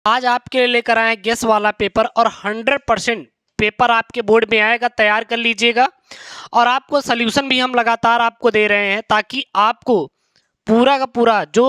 आज आपके लिए लेकर आए गेस वाला पेपर और 100% पेपर आपके बोर्ड में आएगा, तैयार कर लीजिएगा। और आपको सॉल्यूशन भी हम लगातार आपको दे रहे हैं ताकि आपको पूरा का पूरा जो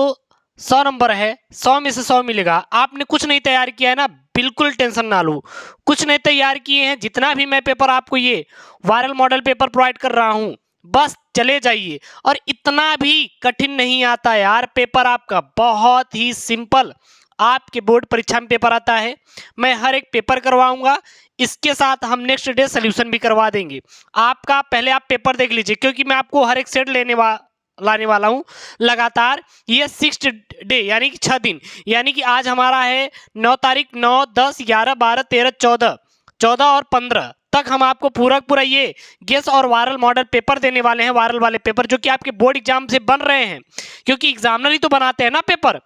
100 नंबर है 100 में से 100 मिलेगा। आपने कुछ नहीं तैयार किया है ना, बिल्कुल टेंशन ना लो। कुछ नहीं तैयार किए हैं, जितना भी मैं पेपर आपको ये वायरल मॉडल पेपर प्रोवाइड कर रहा हूँ बस चले जाइए। और इतना भी कठिन नहीं आता यार, पेपर आपका बहुत ही सिंपल आपके बोर्ड परीक्षा में पेपर आता है। मैं हर एक पेपर करवाऊंगा, इसके साथ हम नेक्स्ट डे सोल्यूशन भी करवा देंगे आपका। पहले आप पेपर देख लीजिए क्योंकि मैं आपको हर एक सेट लाने वाला हूं लगातार। ये 6 डे यानी कि 6 दिन, यानी कि आज हमारा है 9 तारीख, 9, 10, 11, 12, 13, 14 और 15 तक हम आपको पूरा ये गेस और वायरल मॉडल पेपर देने वाले हैं। वायरल वाले पेपर जो कि आपके बोर्ड एग्जाम से बन रहे हैं, क्योंकि एग्जामिनर ही तो बनाते हैं ना पेपर।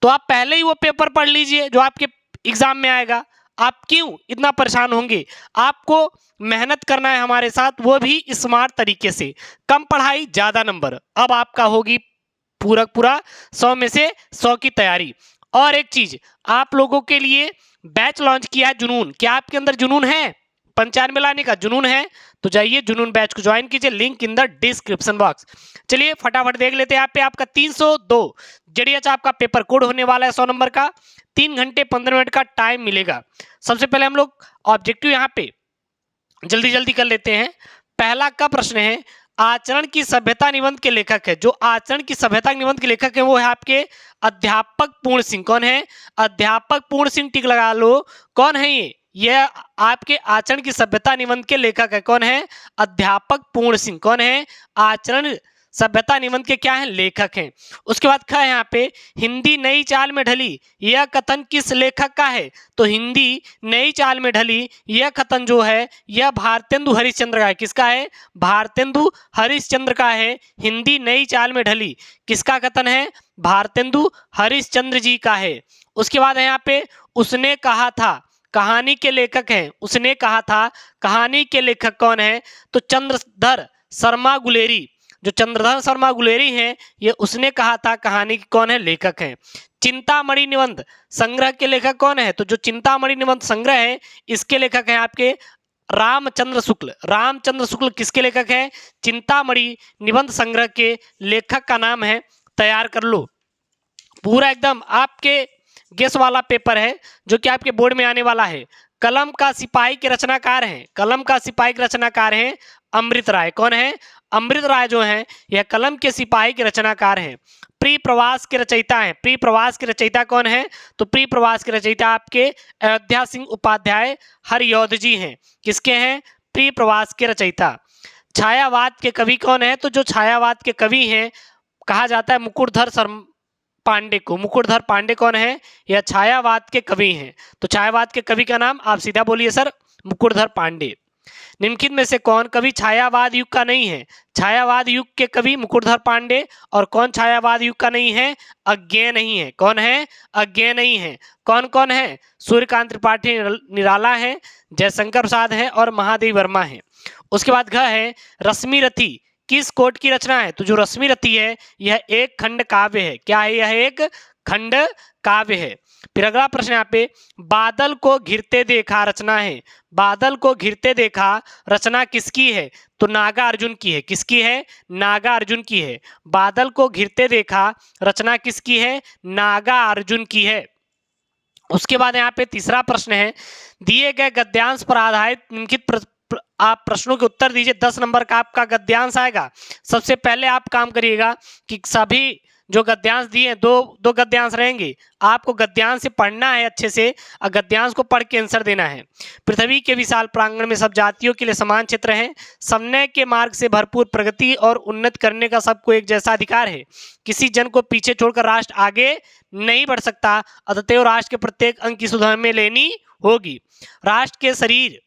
तो आप पहले ही वो पेपर पढ़ लीजिए जो आपके एग्जाम में आएगा। आप क्यों इतना परेशान होंगे? आपको मेहनत करना है हमारे साथ, वो भी स्मार्ट तरीके से। कम पढ़ाई ज्यादा नंबर। अब आपका होगी पूरा 100 में से 100 की तैयारी। और एक चीज आप लोगों के लिए बैच लॉन्च किया है जुनून। क्या आपके अंदर जुनून है? 95 लाने का जुनून है तो जाइए जुनून बैच को ज्वाइन कीजिए, link in the description box. चलिए फटाफट देख लेते हैं। यहाँ पे आपका 302 जेडीएच आपका पेपर कोड होने वाला है 100 नंबर का। 3 घंटे 15 मिनट का टाइम मिलेगा। सबसे पहले हम लोग ऑब्जेक्टिव यहाँ पे जल्दी कर लेते हैं। पहला का प्रश्न है, आचरण की सभ्यता निबंध के लेखक है। जो आचरण की सभ्यता निबंध के लेखक है वो है आपके अध्यापक पूर्ण सिंह। कौन है? अध्यापक पूर्ण सिंह, टिक लगा लो। कौन है ये? यह आपके आचरण की सभ्यता निबंध के लेखक है। कौन है? अध्यापक पूर्ण सिंह। कौन है? आचरण सभ्यता निबंध के क्या है? लेखक हैं। उसके बाद है यहाँ पे, हिंदी नई चाल में ढली, यह कथन किस लेखक का है? तो हिंदी नई चाल में ढली यह कथन जो है यह भारतेंदु हरिश्चंद्र का है। किसका है? भारतेंदु हरिश्चंद्र का है। हिंदी नई चाल में ढली किसका कथन है? भारतेंदु हरिश्चंद्र जी का है। उसके बाद है यहाँ पे, उसने कहा था, कहानी के लेखक हैं। उसने कहा था, कहानी के लेखक कौन है? तो चंद्रधर शर्मा गुलेरी। जो चंद्रधर शर्मा गुलेरी हैं, ये उसने कहा था कहानी के कौन है? लेखक हैं। चिंतामणि निबंध संग्रह के लेखक कौन है? तो जो चिंतामणि निबंध संग्रह है इसके लेखक हैं आपके रामचंद्र शुक्ल। रामचंद्र शुक्ल किसके लेखक हैं? चिंतामणि निबंध संग्रह के लेखक का नाम है। तैयार कर लो पूरा एकदम। आपके गेस वाला पेपर है जो कि आपके बोर्ड में आने वाला है। कलम का सिपाही के रचनाकार हैं। कलम का सिपाही के रचनाकार हैं अमृत राय। कौन है? अमृत राय जो हैं यह कलम के सिपाही के रचनाकार हैं। प्रिय प्रवास के रचयिता हैं। प्रिय प्रवास के रचयिता कौन है? तो प्रिय प्रवास के रचयिता आपके अयोध्या सिंह उपाध्याय हरियौध जी हैं। किसके हैं? प्रिय प्रवास के रचयिता। छायावाद के कवि कौन है? तो जो छायावाद के कवि हैं कहा जाता है मुकुटधर पांडे को। मुकुटधर पांडे कौन है? यह छायावाद के कवि हैं। तो छायावाद के कवि का नाम आप सीधा बोलिए सर, मुकुटधर पांडे। निम्नलिखित में से कौन कवि छायावाद युग का नहीं है? छायावाद युग के कवि मुकुटधर पांडे। और कौन छायावाद युग का नहीं है? अज्ञेय नहीं है। कौन है? अज्ञेय नहीं है। कौन कौन है? सूर्यकांत त्रिपाठी निराला है, जयशंकर प्रसाद है और महादेव वर्मा है। उसके बाद घ है, रश्मि रथी किस कोट की रचना है? तो जो रश्मि रथी है यह एक खंड काव्य है। क्या है? यह एक खंड काव्य है। फिर अगला प्रश्न यहाँ पे, बादल को घिरते देखा रचना है। बादल को घिरते देखा रचना किसकी है? तो नागा अर्जुन की है। किसकी है? नागा अर्जुन की है। बादल को घिरते देखा रचना किसकी है? नागा अर्जुन की है। उसके बाद यहाँ पे तीसरा प्रश्न है, दिए गए गद्यांश पर आधारित निम्नलिखित आप प्रश्नों के उत्तर दीजिए। 10 नंबर का आपका गद्यांश आएगा। सबसे पहले आप काम करिएगा कि सभी जो गद्यांश दिए दो गद्यांश रहेंगे, आपको गद्यांश से पढ़ना है अच्छे से और गद्यांश को पढ़ के आंसर देना है। पृथ्वी के विशाल प्रांगण में सब जातियों के लिए समान क्षेत्र है। समन्वय के मार्ग से भरपूर प्रगति और उन्नत करने का सबको एक जैसा अधिकार है। किसी जन को पीछे छोड़कर राष्ट्र आगे नहीं बढ़ सकता। अतएव राष्ट्र के प्रत्येक अंग की सुधार में लेनी होगी। राष्ट्र के शरीर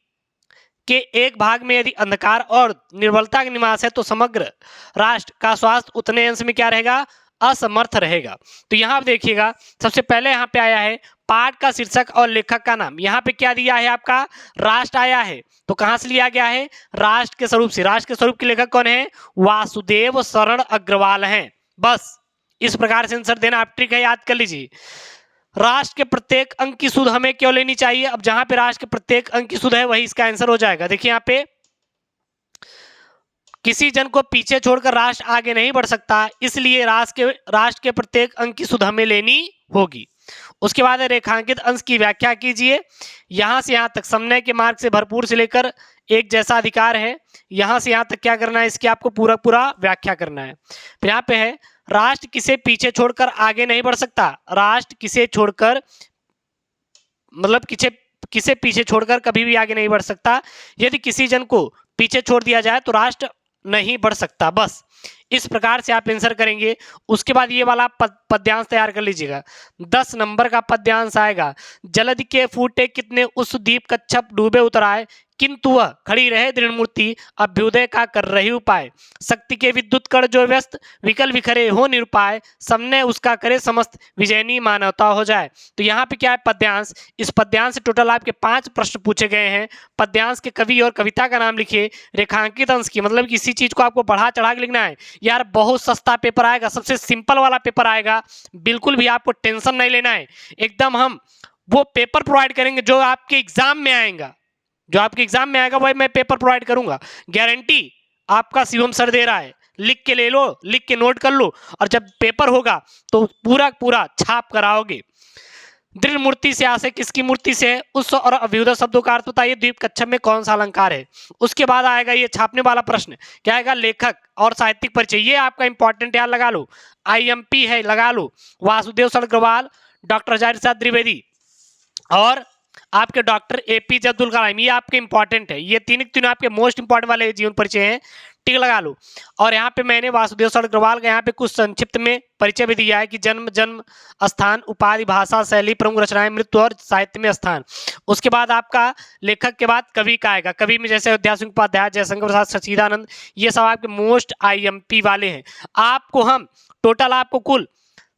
के एक भाग में यदि अंधकार और निर्बलता का निवास है तो समग्र राष्ट्र का स्वास्थ्य उतने अंश में क्या रहेगा? असमर्थ रहेगा। तो यहाँ आप देखिएगा, सबसे पहले यहाँ पे आया है पाठ का शीर्षक और लेखक का नाम। यहाँ पे क्या दिया है? आपका राष्ट्र आया है। तो कहाँ से लिया गया है? राष्ट्र के स्वरूप से। राष्ट्र के स्वरूप के लेखक कौन है? वासुदेव शरण अग्रवाल हैं। बस इस प्रकार से आंसर देना आप ट्रिक है, याद कर लीजिए। राष्ट्र के प्रत्येक अंक की सुध हमें क्यों लेनी चाहिए? अब जहां पे राष्ट्र के प्रत्येक अंक की सुध है वही इसका आंसर हो जाएगा। देखिए यहाँ पे किसी जन को पीछे छोड़कर राष्ट्र आगे नहीं बढ़ सकता, इसलिए राष्ट्र के प्रत्येक अंक की सुध हमें लेनी होगी। उसके बाद है रेखांकित अंश की व्याख्या कीजिए। यहां से यहां तक समन्वय के मार्ग से भरपूर से लेकर एक जैसा अधिकार है, यहां से यहां तक क्या करना है, इसकी आपको पूरा पूरा व्याख्या करना है। फिर यहाँ पे है राष्ट्र किसे पीछे छोड़कर आगे नहीं बढ़ सकता। राष्ट्र किसे छोड़कर मतलब किसे पीछे छोड़कर कभी भी आगे नहीं बढ़ सकता। यदि किसी जन को पीछे छोड़ दिया जाए तो राष्ट्र नहीं बढ़ सकता। बस इस प्रकार से आप आंसर करेंगे। उसके बाद ये वाला पद्यांश तैयार कर लीजिएगा। 10 नंबर का पद्यांश आएगा। जलधि के फूटे कितने उस दीप कच्छप डूबे उतराए, किंतु वह खड़ी रहे दृढ़ मूर्ति अभ्युदय का कर रही उपाय। शक्ति के विद्युत कण जो व्यस्त विकल विखरे हो निरुपाय, सबने उसका करे समस्त विजयनी मानवता हो जाए। तो यहाँ पे क्या है पद्यांश। इस पद्यांश से टोटल आपके 5 प्रश्न पूछे गए हैं। पद्यांश के कवि और कविता का नाम लिखिए। रेखांकित अंश की मतलब किसी चीज को आपको बढ़ा चढ़ा के लिखना है। यार बहुत सस्ता पेपर आएगा, सबसे सिंपल वाला पेपर आएगा, बिल्कुल भी आपको टेंशन नहीं लेना है। एकदम हम वो पेपर प्रोवाइड करेंगे जो आपके एग्जाम में आएगा, जो आपके एग्जाम में आएगा वही मैं पेपर प्रोवाइड करूंगा। गारंटी आपका शिवम सर दे रहा है। लिख के ले लो, लिख के नोट कर लो, और जब पेपर होगा तो पूरा पूरा छाप कराओगे। दृढ़ मूर्ति से आशय किसकी मूर्ति से है? उस और अभ्युदय शब्दों का अर्थ बताइए। द्वीप कच्छप में कौन सा अलंकार है? उसके बाद आएगा ये छापने वाला प्रश्न, क्या आएगा? लेखक और साहित्यिक परिचय। ये आपका इंपॉर्टेंट यार, लगा लो, आईएमपी है, लगा लो। वासुदेव सड़ग्रवाल, डॉक्टर हजारी प्रसाद द्विवेदी और आपके डॉक्टर एपीजे अब्दुल कलाम, ये आपके इंपॉर्टेंट है। ये तीनों आपके मोस्ट इंपॉर्टेंट वाले जीवन परिचय हैं, टिक लगा लो। और यहाँ पे मैंने वासुदेव सड़ग्रवाल का यहाँ पे कुछ संक्षिप्त में परिचय भी दिया है कि जन्म स्थान उपाधि भाषा शैली प्रमुख रचनाएं मृत्यु और साहित्य में स्थान। उसके बाद आपका लेखक के बाद कवि का आएगा। कवि में जैसे अयोध्या सिंह उपाध्याय, जयशंकर प्रसाद, सच्चिदानंद, ये सब आपके मोस्ट आईएमपी वाले हैं। आपको हम टोटल आपको कुल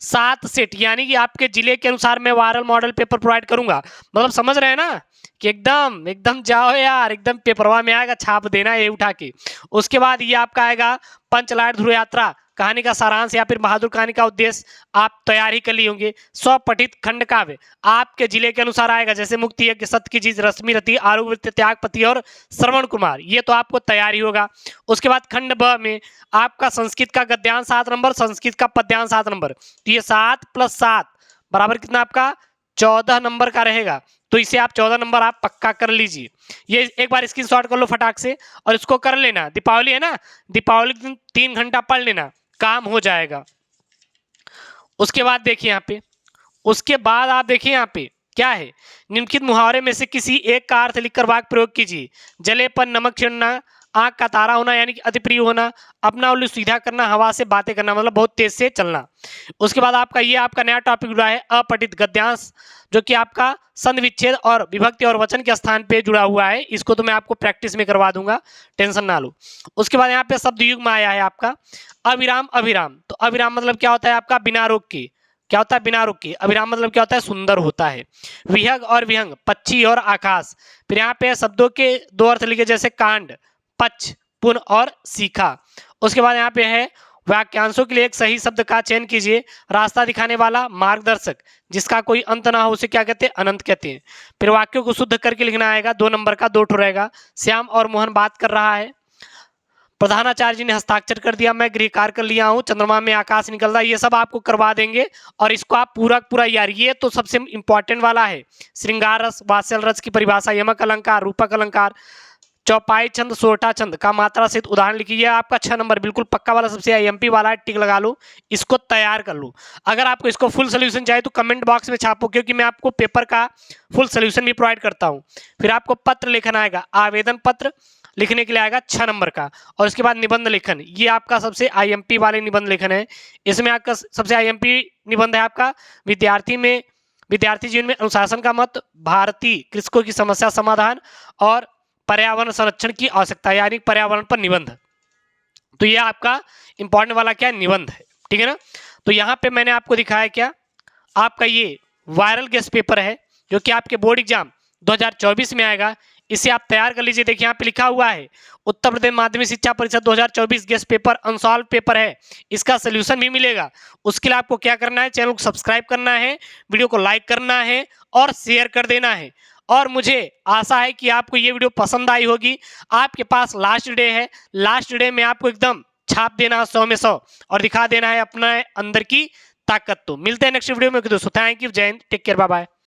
7 सेट यानी कि आपके जिले के अनुसार मैं वायरल मॉडल पेपर प्रोवाइड करूंगा। मतलब समझ रहे हैं ना कि एकदम जाओ यार, एकदम पेपरवा में आएगा, छाप देना ये उठा के। उसके बाद ये आपका आएगा पंचलाट ध्रुव यात्रा, कहानी का सारांश या फिर बहादुर कहानी का उद्देश्य आप तैयार ही कर लिए होंगे। स्वपठित खंड काव्य आपके जिले के अनुसार आएगा, जैसे मुक्ति यज्ञ, सत्य की चीज, रश्मि रति, आरुवृत्ति, त्यागपति और श्रवण कुमार, ये तो आपको तैयार ही होगा। उसके बाद खंड ब में आपका संस्कृत का गद्यांश 7 नंबर, संस्कृत का पद्यांश 7 नंबर। तो ये 7 + 7 बराबर कितना आपका 14 नंबर का रहेगा। तो इसे आप 14 नंबर आप पक्का कर लीजिए। ये एक बार स्क्रीनशॉट कर लो फटाक से और इसको कर लेना। दीपावली है ना, दीपावली के दिन 3 घंटा पढ़ लेना, काम हो जाएगा। उसके बाद देखिए यहाँ पे, उसके बाद आप देखिए यहाँ पे क्या है, निम्नलिखित मुहावरे में से किसी एक का अर्थ लिखकर वाक्य प्रयोग कीजिए। जले पर नमक छिड़ना, आंख का तारा होना यानी कि अति प्रिय होना, अपना उल्लू सीधा करना, हवा से बातें करना मतलब बहुत तेज से चलना। उसके बाद आपका ये आपका नया टॉपिक जुड़ा है अपठित गद्यांश, जो कि आपका संधि विच्छेद और विभक्ति और वचन के स्थान पे जुड़ा हुआ है। इसको तो मैं आपको प्रैक्टिस में करवा दूंगा, टेंशन ना लो। उसके बाद यहाँ पे शब्द युग में आया है आपका अविराम। अविराम तो अविराम मतलब क्या होता है आपका बिना रोक के, क्या होता है बिना रुक के। अविराम मतलब क्या होता है सुंदर होता है। विहग और विहंग पक्षी और आकाश। फिर यहाँ पे शब्दों के 2 अर्थ लिखे, जैसे कांड, पक्ष, पुन और सीखा। उसके बाद यहाँ पे है वाक्यांशों के लिए एक सही शब्द का चयन कीजिए। रास्ता दिखाने वाला, मार्गदर्शक, जिसका कोई अंत ना हो उसे क्या कहते हैं? अनंत कहते हैं। फिर वाक्यों को शुद्ध करके लिखना आएगा, 2 नंबर का 2 ठो रहेगा। श्याम और मोहन बात कर रहा है, प्रधानाचार्य जी ने हस्ताक्षर कर दिया, मैं गृह कार्य कर लिया हूँ, चंद्रमा में आकाश निकल रहा है, ये सब आपको करवा देंगे। और इसको आप पूरा यार, ये तो सबसे इंपॉर्टेंट वाला है। श्रृंगार रस, वात्सल रस की परिभाषा, यमक अलंकार, रूपक अलंकार, चौपाई छंद, सोटा छंद का मात्रा सहित उदाहरण लिखिए। आपका 6 नंबर बिल्कुल पक्का वाला, सबसे आईएमपी वाला है, टिक लगा लो, इसको तैयार कर लो। अगर आपको इसको फुल सोल्यूशन चाहिए तो कमेंट बॉक्स में छापो, क्योंकि मैं आपको पेपर का फुल सोल्यूशन भी प्रोवाइड करता हूँ। फिर आपको पत्र लेखन आएगा, आवेदन पत्र लिखने के लिए आएगा 6 नंबर का। और उसके बाद निबंध लेखन, ये आपका सबसे आईएमपी वाले निबंध लेखन है। इसमें आपका सबसे आईएमपी निबंध है आपका विद्यार्थी जीवन में अनुशासन का महत्व, भारतीय कृषकों की समस्या समाधान और पर्यावरण संरक्षण की आवश्यकता, यानी पर्यावरण पर निबंध। तो ये आपका इंपॉर्टेंट वाला क्या है? निबंध है, ठीक है ना। तो यहाँ पे मैंने आपको दिखाया क्या, आपका ये वायरल गेस्ट पेपर है जो कि आपके बोर्ड एग्जाम 2024 में आएगा। इसे आप तैयार कर लीजिए। देखिए यहाँ पे लिखा हुआ है उत्तर प्रदेश माध्यमिक शिक्षा परिषद 2024 गेस्ट पेपर अनसॉल्व पेपर है, इसका सोल्यूशन भी मिलेगा। उसके लिए आपको क्या करना है, चैनल को सब्सक्राइब करना है, वीडियो को लाइक करना है और शेयर कर देना है। और मुझे आशा है कि आपको ये वीडियो पसंद आई होगी। आपके पास लास्ट डे है, लास्ट डे में आपको एकदम छाप देना है 100 में 100 और दिखा देना है अपना अंदर की ताकत। तो मिलते हैं नेक्स्ट वीडियो में दोस्तों। थैंक यू, जय हिंद, टेक केयर, बाय बाय।